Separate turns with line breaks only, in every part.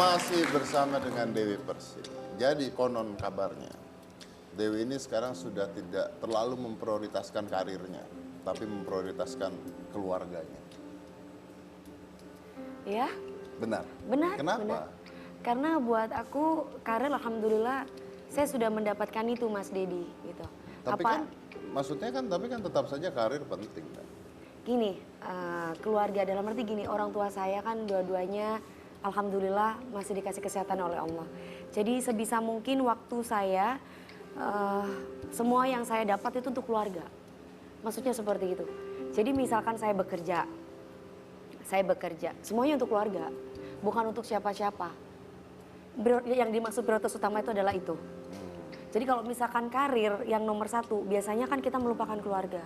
Masih bersama dengan Dewi Persik. Jadi konon kabarnya, Dewi ini sekarang sudah tidak terlalu memprioritaskan karirnya, tapi memprioritaskan keluarganya.
Ya,
Benar?
benar.
Kenapa?
Benar. Karena buat aku karir alhamdulillah saya sudah mendapatkan itu Mas Dedi gitu.
Tapi kan, maksudnya kan, tapi kan tetap saja karir penting kan?
Gini, keluarga dalam arti gini, orang tua saya kan dua-duanya alhamdulillah masih dikasih kesehatan oleh Allah. Jadi sebisa mungkin waktu saya, semua yang saya dapat itu untuk keluarga. Maksudnya seperti itu. Jadi misalkan saya bekerja, semuanya untuk keluarga, bukan untuk siapa-siapa. Yang dimaksud prioritas utama itu adalah itu. Jadi kalau misalkan karir yang nomor satu, biasanya kan kita melupakan keluarga.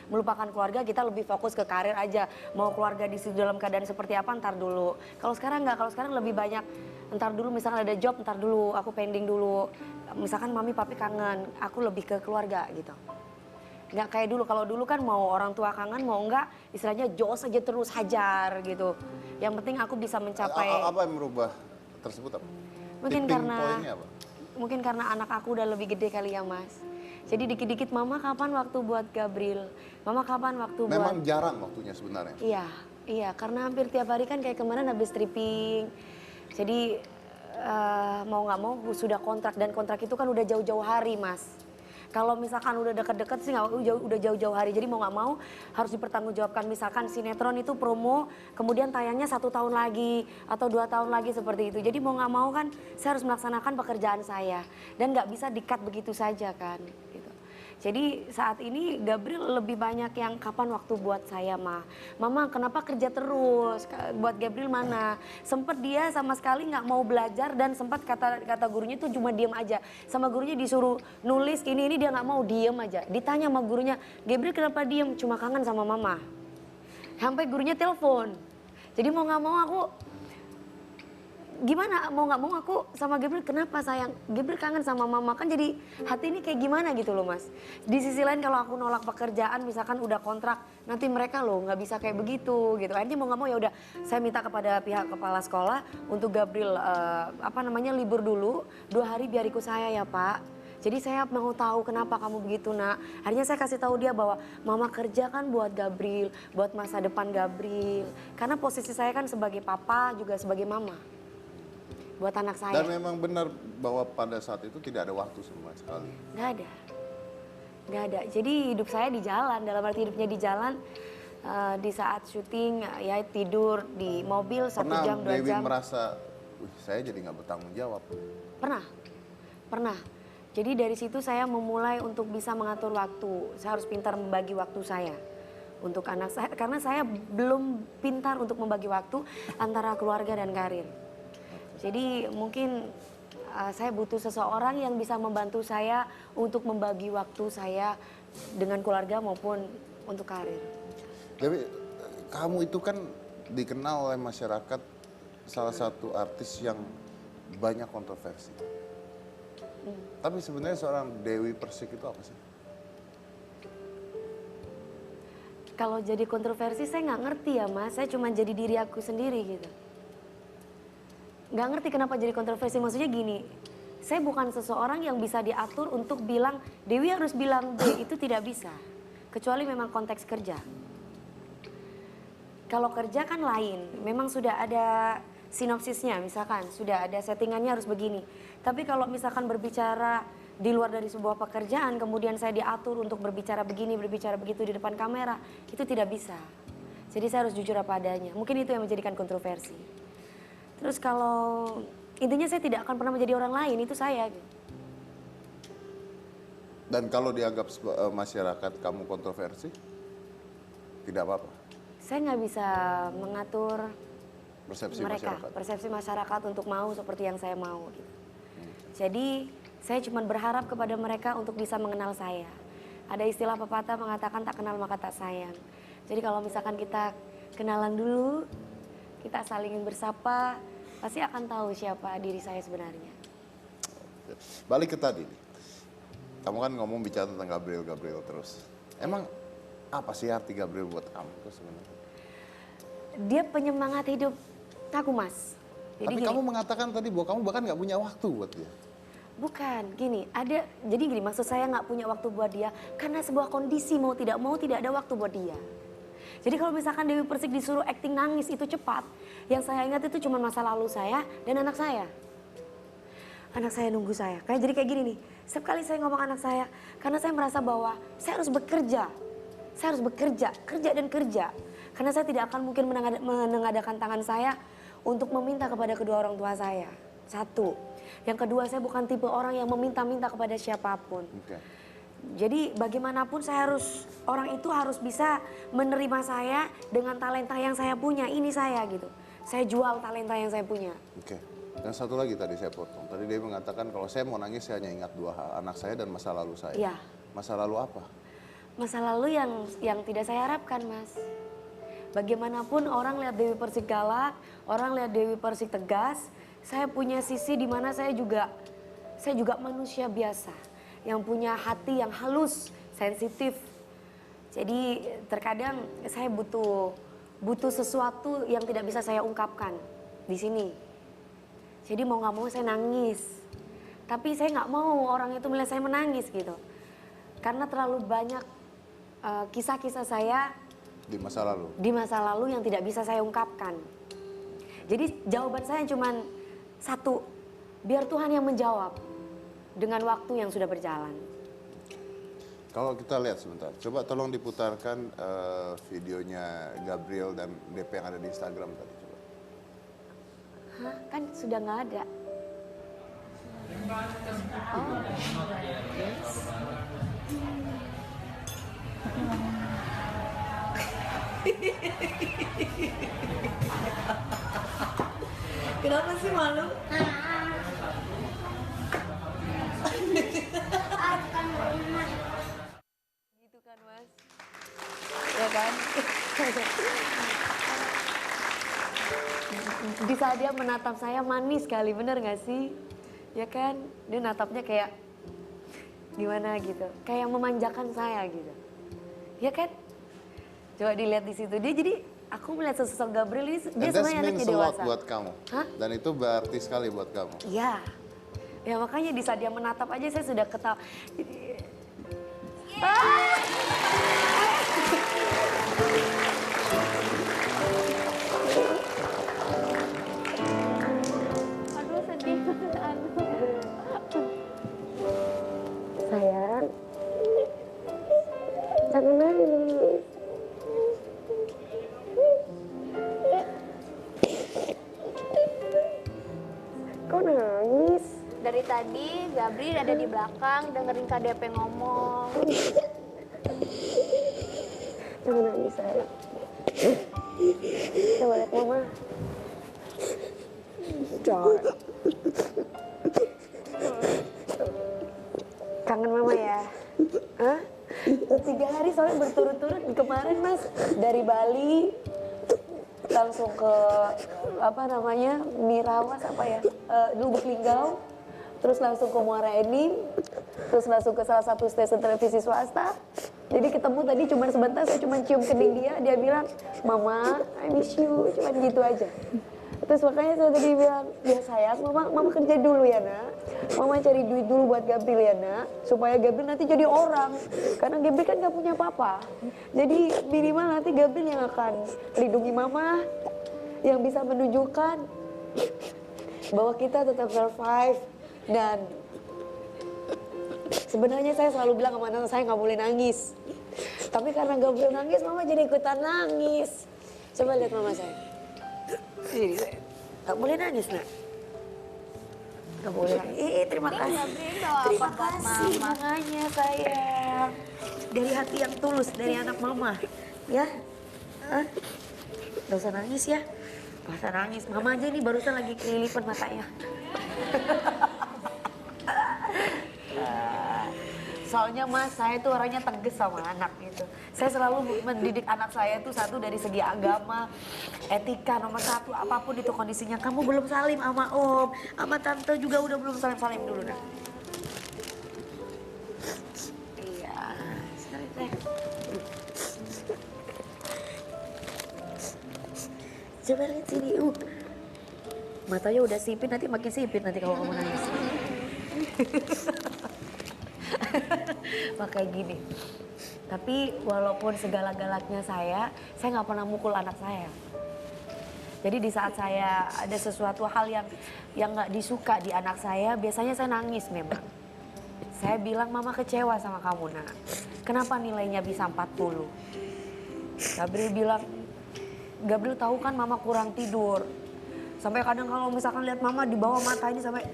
Melupakan keluarga, kita lebih fokus ke karir aja. Mau keluarga di situ dalam keadaan seperti apa, ntar dulu. Kalau sekarang nggak, kalau sekarang lebih banyak, ntar dulu misalkan ada job, ntar dulu, aku pending dulu. Misalkan mami papi kangen, aku lebih ke keluarga gitu. Nggak kayak dulu, kalau dulu kan mau orang tua kangen, mau enggak, istilahnya jos aja terus hajar gitu. Yang penting aku bisa mencapai.
Apa yang merubah tersebut apa?
Mungkin
Tipping
karena,
point-nya apa?
mungkin karena anak aku udah lebih gede kali ya Mas. Jadi dikit-dikit mama kapan waktu buat Gabriel, mama kapan waktu
Memang
buat.
jarang waktunya sebenarnya.
Iya, karena hampir tiap hari kan kayak kemarin habis tripping. Jadi mau nggak mau sudah kontrak, dan kontrak itu kan udah jauh-jauh hari Mas. Kalau misalkan udah deket-deket sih nggak, udah jauh-jauh hari. Jadi mau nggak mau harus dipertanggungjawabkan. Misalkan sinetron itu promo, kemudian tayangnya 1 tahun lagi atau 2 tahun lagi seperti itu. Jadi mau nggak mau kan saya harus melaksanakan pekerjaan saya dan nggak bisa di-cut begitu saja kan. Gitu. Jadi saat ini Gabriel lebih banyak yang kapan waktu buat saya mah. Mama kenapa kerja terus, buat Gabriel mana. Sempat dia sama sekali nggak mau belajar dan sempat kata gurunya tuh cuma diem aja. Sama gurunya disuruh nulis ini dia nggak mau, diem aja. Ditanya sama gurunya, Gabriel kenapa diem? Cuma kangen sama mama. Sampai gurunya telepon. Jadi mau nggak mau aku gimana, mau nggak mau aku sama Gabriel, kenapa sayang, Gabriel kangen sama mama, kan jadi hati ini kayak gimana gitu loh Mas. Di sisi lain kalau aku nolak pekerjaan misalkan udah kontrak, nanti mereka loh nggak bisa kayak begitu gitu. Akhirnya mau nggak mau ya udah saya minta kepada pihak kepala sekolah untuk Gabriel libur dulu 2 hari biar ikut saya ya Pak. Jadi saya mau tahu kenapa kamu begitu nak. Akhirnya saya kasih tahu dia bahwa mama kerja kan buat Gabriel, buat masa depan Gabriel. Karena posisi saya kan sebagai papa juga sebagai mama buat anak saya.
Dan memang benar bahwa pada saat itu tidak ada waktu sama sekali.
Nggak ada. Jadi hidup saya di jalan, dalam arti hidupnya di jalan. Di saat syuting ya tidur di mobil 1 jam 2 jam.
Pernah Dewi merasa, saya jadi nggak bertanggung jawab.
Pernah. Jadi dari situ saya memulai untuk bisa mengatur waktu. Saya harus pintar membagi waktu saya untuk anak saya, karena saya belum pintar untuk membagi waktu antara keluarga dan karir. Jadi mungkin saya butuh seseorang yang bisa membantu saya untuk membagi waktu saya dengan keluarga maupun untuk karir.
Jadi kamu itu kan dikenal oleh masyarakat salah satu artis yang banyak kontroversi. Tapi sebenarnya seorang Dewi Persik itu apa sih?
Kalau jadi kontroversi saya nggak ngerti ya Mas, saya cuma jadi diri aku sendiri gitu. Nggak ngerti kenapa jadi kontroversi, maksudnya gini, saya bukan seseorang yang bisa diatur untuk bilang Dewi harus bilang B, itu tidak bisa. Kecuali memang konteks kerja. Kalau kerja kan lain, memang sudah ada sinopsisnya misalkan, sudah ada settingannya harus begini. Tapi kalau misalkan berbicara di luar dari sebuah pekerjaan, kemudian saya diatur untuk berbicara begini, berbicara begitu di depan kamera, itu tidak bisa. Jadi saya harus jujur apa adanya, mungkin itu yang menjadikan kontroversi. Terus kalau intinya saya tidak akan pernah menjadi orang lain, itu saya.
Dan kalau dianggap masyarakat kamu kontroversi, tidak apa-apa?
Saya nggak bisa mengatur
Persepsi
mereka,
masyarakat.
persepsi masyarakat untuk mau seperti yang saya mau. Gitu. Jadi saya cuma berharap kepada mereka untuk bisa mengenal saya. Ada istilah pepatah mengatakan tak kenal maka tak sayang. Jadi kalau misalkan kita kenalan dulu, kita saling bersapa, pasti akan tahu siapa diri saya sebenarnya.
Balik ke tadi, kamu kan ngomong bicara tentang Gabriel terus. Emang apa sih arti Gabriel buat kamu tuh sebenarnya?
Dia penyemangat hidup aku Mas. Jadi
Tapi
gini,
kamu mengatakan tadi bahwa kamu bahkan nggak punya waktu buat dia.
bukan, jadi gini, maksud saya nggak punya waktu buat dia karena sebuah kondisi mau tidak ada waktu buat dia. Jadi kalau misalkan Dewi Persik disuruh acting nangis itu cepat, yang saya ingat itu cuma masa lalu saya dan anak saya. Anak saya nunggu saya, jadi kayak gini nih, setiap kali saya ngomong anak saya, karena saya merasa bahwa saya harus bekerja. Saya harus bekerja, kerja dan kerja. Karena saya tidak akan mungkin menengadakan tangan saya untuk meminta kepada kedua orang tua saya. Satu. Yang kedua, saya bukan tipe orang yang meminta-minta kepada siapapun.
Oke.
Jadi bagaimanapun orang itu harus bisa menerima saya dengan talenta yang saya punya. Ini saya gitu. Saya jual talenta yang saya punya.
Oke. Dan satu lagi tadi saya potong. Tadi dia mengatakan kalau saya mau nangis saya hanya ingat dua hal, anak saya dan masa lalu saya.
Iya.
Masa lalu apa?
Masa lalu yang tidak saya harapkan, Mas. Bagaimanapun orang lihat Dewi Persik galak, orang lihat Dewi Persik tegas, saya punya sisi di mana saya juga manusia biasa yang punya hati yang halus, sensitif. Jadi terkadang saya butuh sesuatu yang tidak bisa saya ungkapkan di sini. Jadi mau nggak mau saya nangis. Tapi saya nggak mau orang itu melihat saya menangis gitu. Karena terlalu banyak kisah-kisah saya
Di masa lalu.
di masa lalu yang tidak bisa saya ungkapkan. Jadi jawaban saya cuma satu, biar Tuhan yang menjawab dengan waktu yang sudah berjalan.
Kalau kita lihat sebentar, coba tolong diputarkan videonya Gabriel dan DP yang ada di Instagram tadi. Coba.
Hah? Kan sudah nggak ada. Oh. Yes. Kenapa sih malu? Gitu kan, Mas? Ya kan? Di saat dia menatap saya manis sekali, bener gak sih? Ya kan? Dia natapnya kayak gimana gitu, kayak memanjakan saya gitu. Ya kan? Coba dilihat di situ, dia jadi aku melihat sosok Gabriel ini, dia sebenarnya anaknya dewasa.
buat kamu.
Hah?
Dan itu berarti sekali buat kamu.
Iya. Ya makanya di saat dia menatap aja saya sudah ketawa. Aduh sedih. Aduh. Sayang. Jangan nangis. Kok nangis?
Dari tadi Gabri ada di belakang dengerin KDP ngomong.
Jangan nangis sayang. Coba lihat mama. Jangan. Kangen mama ya? Hah? 3 hari soalnya berturut-turut kemarin Mas. Dari Bali langsung ke Mirawas Lubuk Linggau, terus langsung ke Muara Enim, terus langsung ke salah satu stasiun televisi swasta. Jadi ketemu tadi cuma sebentar, saya cuma cium kening dia bilang, "Mama, I miss you," cuma gitu aja. Terus makanya saya tadi bilang, "Ya sayang, mama kerja dulu ya nak. Mama cari duit dulu buat Gabriel ya nak, supaya Gabriel nanti jadi orang. Karena Gabriel kan gak punya papa. Jadi minimal nanti Gabriel yang akan lindungi mama, yang bisa menunjukkan bahwa kita tetap survive. Dan sebenarnya saya selalu bilang sama anak saya nggak boleh nangis. Tapi karena Gabriel nangis, mama jadi ikutan nangis. Coba lihat mama saya. Jadi saya nggak boleh nangis nak. Nggak boleh nangis. Terima kasih. Terima kasih bunganya sayang. Dari hati yang tulus, dari anak mama. Ya, nggak usah nangis ya. Nggak usah nangis. Mama aja nih barusan lagi kelilipan matanya. Soalnya Mas, saya tuh orangnya tegas sama anak gitu. Saya selalu mendidik anak saya tuh satu dari segi agama, etika nomor 1, apapun itu kondisinya. Kamu belum salim sama om, sama tante juga udah belum salim dulu nah. Iya, salim deh. Coba lihat sini, Matanya udah sipit, nanti makin sipit nanti kalau kamu nangis. Makanya gini. Tapi walaupun segala-galaknya saya nggak pernah mukul anak saya. Jadi di saat saya ada sesuatu hal yang nggak disuka di anak saya, biasanya saya nangis memang. Saya bilang, mama kecewa sama kamu nak. Kenapa nilainya bisa 40? Gabriel bilang, Gabriel tahu kan mama kurang tidur. Sampai kadang kalau misalkan lihat mama di bawah mata ini sampai,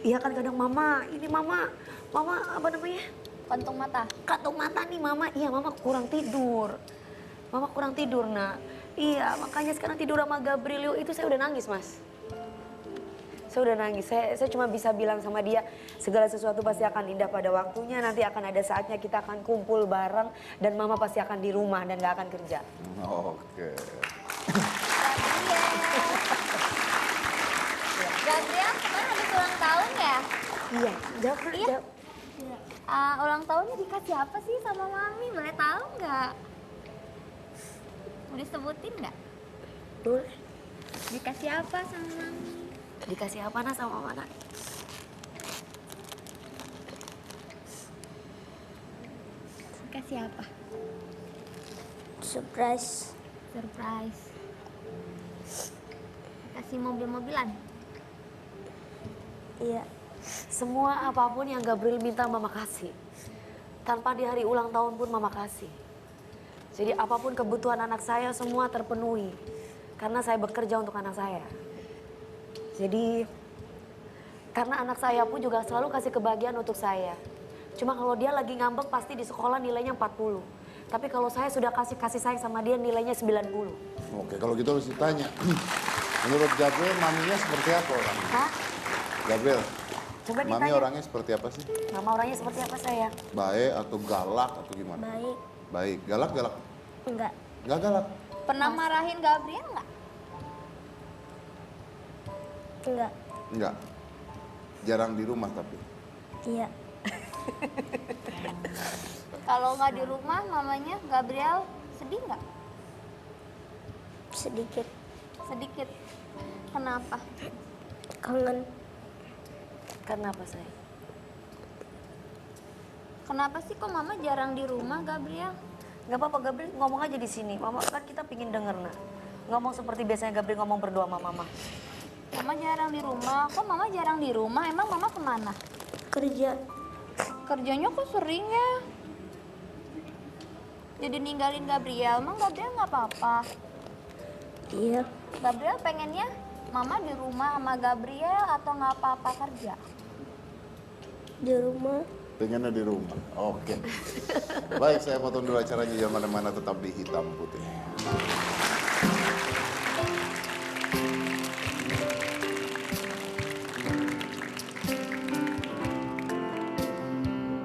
iya kan kadang mama apa namanya?
Kantung mata.
Kantung mata nih mama, iya mama kurang tidur. Mama kurang tidur nak. Iya makanya sekarang tidur sama Gabriel itu saya udah nangis mas. Saya udah nangis, saya cuma bisa bilang sama dia segala sesuatu pasti akan indah pada waktunya. Nanti akan ada saatnya kita akan kumpul bareng dan mama pasti akan di rumah dan gak akan kerja.
Oke.
Gabriel kemarin habis ulang tahun ya?
Iya, jawab.
Iya. Ulang tahunnya dikasih apa sih sama mami? Boleh tahu nggak? Mau disebutin nggak?
Boleh.
Dikasih apa sama mami?
Dikasih apa nak sama mama nak?
Dikasih apa?
Surprise.
Surprise. Kasih mobil-mobilan.
Iya.
Semua apapun yang Gabriel minta mama kasih. Tanpa di hari ulang tahun pun mama kasih. Jadi apapun kebutuhan anak saya semua terpenuhi. Karena saya bekerja untuk anak saya. Jadi karena anak saya pun juga selalu kasih kebahagiaan untuk saya. Cuma kalau dia lagi ngambek pasti di sekolah nilainya 40. Tapi kalau saya sudah kasih sayang sama dia nilainya 90.
Oke, kalau gitu harus ditanya. Menurut Gabriel, maminya seperti apa orangnya?
Hah?
Gabriel,
Coba
mami
ditanya.
orangnya seperti apa sih?
Mama orangnya seperti apa sayang?
Baik atau galak atau gimana?
Baik.
Baik, galak.
Enggak.
Nggak galak.
Pernah marahin Gabriel nggak?
Enggak.
Nggak. Jarang di rumah tapi.
Iya.
Kalau nggak di rumah, mamanya Gabriel sedih nggak?
Sedikit.
Sedikit. Kenapa?
Kangen.
Kenapa sayang?
Kenapa sih kok mama jarang di rumah, Gabriel?
Gak apa-apa Gabriel ngomong aja di sini. Mama kan kita pingin denger nak. Ngomong seperti biasanya Gabriel ngomong berdua sama mama.
Mama jarang di rumah. Kok mama jarang di rumah? Emang mama kemana?
Kerja.
Kerjanya kok sering ya? Jadi ninggalin Gabriel. Emang Gabriel nggak apa-apa?
Iya.
Gabriel pengennya mama di rumah sama Gabriel atau nggak apa-apa kerja?
Di rumah.
Pengennya di rumah. Oke. Baik, saya potong dulu acaranya. Jangan mana-mana, tetap di Hitam Putih.